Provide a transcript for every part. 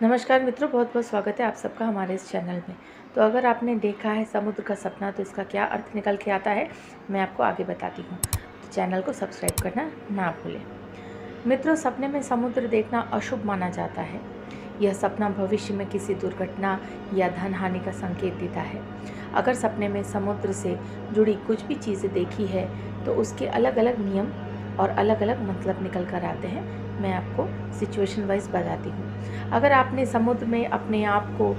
नमस्कार मित्रों, बहुत बहुत स्वागत है आप सबका हमारे इस चैनल में। तो अगर आपने देखा है समुद्र का सपना तो इसका क्या अर्थ निकल के आता है, मैं आपको आगे बताती हूँ। तो चैनल को सब्सक्राइब करना ना भूलें। मित्रों, सपने में समुद्र देखना अशुभ माना जाता है। यह सपना भविष्य में किसी दुर्घटना या धन हानि का संकेत देता है। अगर सपने में समुद्र से जुड़ी कुछ भी चीज़ें देखी है तो उसके अलग अलग नियम और अलग अलग मतलब निकल कर आते हैं। मैं आपको सिचुएशन वाइज बताती हूँ। अगर आपने समुद्र में अपने आप को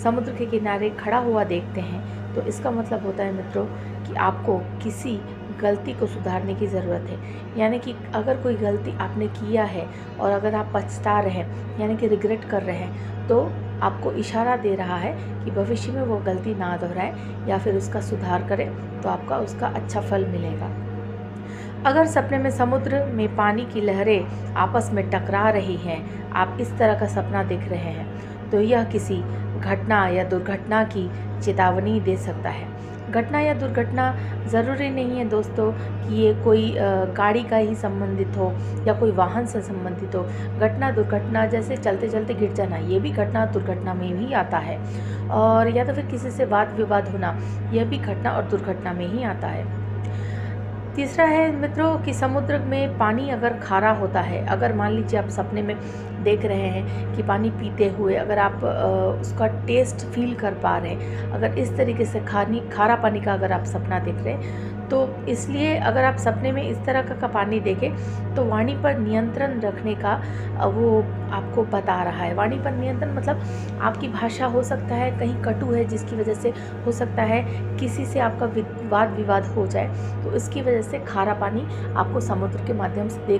समुद्र के किनारे खड़ा हुआ देखते हैं तो इसका मतलब होता है मित्रों कि आपको किसी गलती को सुधारने की ज़रूरत है। यानी कि अगर कोई गलती आपने किया है और अगर आप पछता रहे हैं यानी कि रिग्रेट कर रहे हैं तो आपको इशारा दे रहा है कि भविष्य में वो गलती ना दोहराए या फिर उसका सुधार करें तो आपका उसका अच्छा फल मिलेगा। अगर सपने में समुद्र में पानी की लहरें आपस में टकरा रही हैं, आप इस तरह का सपना देख रहे हैं तो यह किसी घटना या दुर्घटना की चेतावनी दे सकता है। घटना या दुर्घटना ज़रूरी नहीं है दोस्तों कि ये कोई गाड़ी का ही संबंधित हो या कोई वाहन से संबंधित हो। घटना दुर्घटना जैसे चलते चलते गिर जाना, ये भी घटना दुर्घटना में ही आता है। और या तो फिर किसी से वाद विवाद होना, यह भी घटना और दुर्घटना में ही आता है। तीसरा है मित्रों कि समुद्र में पानी अगर खारा होता है, अगर मान लीजिए आप सपने में देख रहे हैं कि पानी पीते हुए अगर आप उसका टेस्ट फील कर पा रहे हैं, अगर इस तरीके से खारा पानी का अगर आप सपना देख रहे हैं तो इसलिए अगर आप सपने में इस तरह का पानी देखें तो वाणी पर नियंत्रण रखने का वो आपको बता रहा है। वाणी पर नियंत्रण मतलब आपकी भाषा हो सकता है कहीं कटु है जिसकी वजह से हो सकता है किसी से आपका वाद विवाद हो जाए, तो इसकी वजह से खारा पानी आपको समुद्र के माध्यम से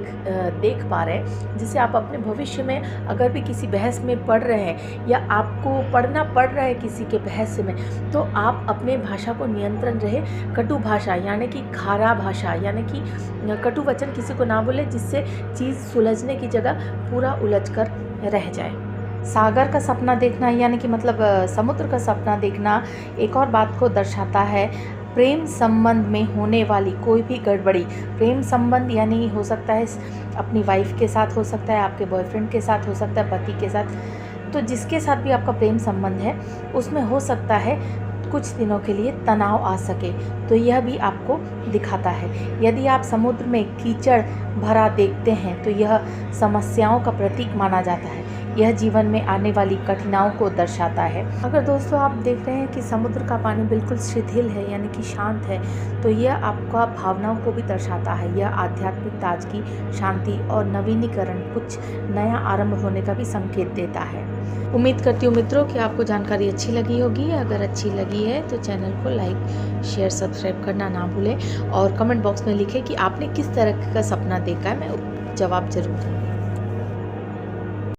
देख पा रहे हैं, जिससे आप अपने भविष्य में अगर भी किसी बहस में पड़ रहे हैं या आपको पढ़ना पड़ रहा है किसी के बहस में, तो आप अपने भाषा को नियंत्रण रहे। कटु भाषा यानी कि खारा भाषा यानी कि कटु वचन किसी को ना बोले जिससे चीज़ सुलझने की जगह पूरा उलझ कर रह जाए। सागर का सपना देखना यानी कि मतलब समुद्र का सपना देखना एक और बात को दर्शाता है। प्रेम संबंध में होने वाली कोई भी गड़बड़ी, प्रेम संबंध यानी हो सकता है अपनी वाइफ के साथ हो सकता है, आपके बॉयफ्रेंड के साथ हो सकता है, पति के साथ, तो जिसके साथ भी आपका प्रेम संबंध है उसमें हो सकता है कुछ दिनों के लिए तनाव आ सके, तो यह भी आपको दिखाता है। यदि आप समुद्र में कीचड़ भरा देखते हैं तो यह समस्याओं का प्रतीक माना जाता है। यह जीवन में आने वाली कठिनाइयों को दर्शाता है। अगर दोस्तों आप देख रहे हैं कि समुद्र का पानी बिल्कुल शिथिल है यानी कि शांत है, तो यह आपका भावनाओं को भी दर्शाता है। यह आध्यात्मिक ताजगी, शांति और नवीनीकरण, कुछ नया आरंभ होने का भी संकेत देता है। उम्मीद करती हूँ मित्रों कि आपको जानकारी अच्छी लगी होगी। अगर अच्छी लगी है तो चैनल को लाइक, शेयर, सब्सक्राइब करना ना भूलें और कमेंट बॉक्स में लिखें कि आपने किस तरह का सपना देखा है, मैं जवाब जरूर दूँगी।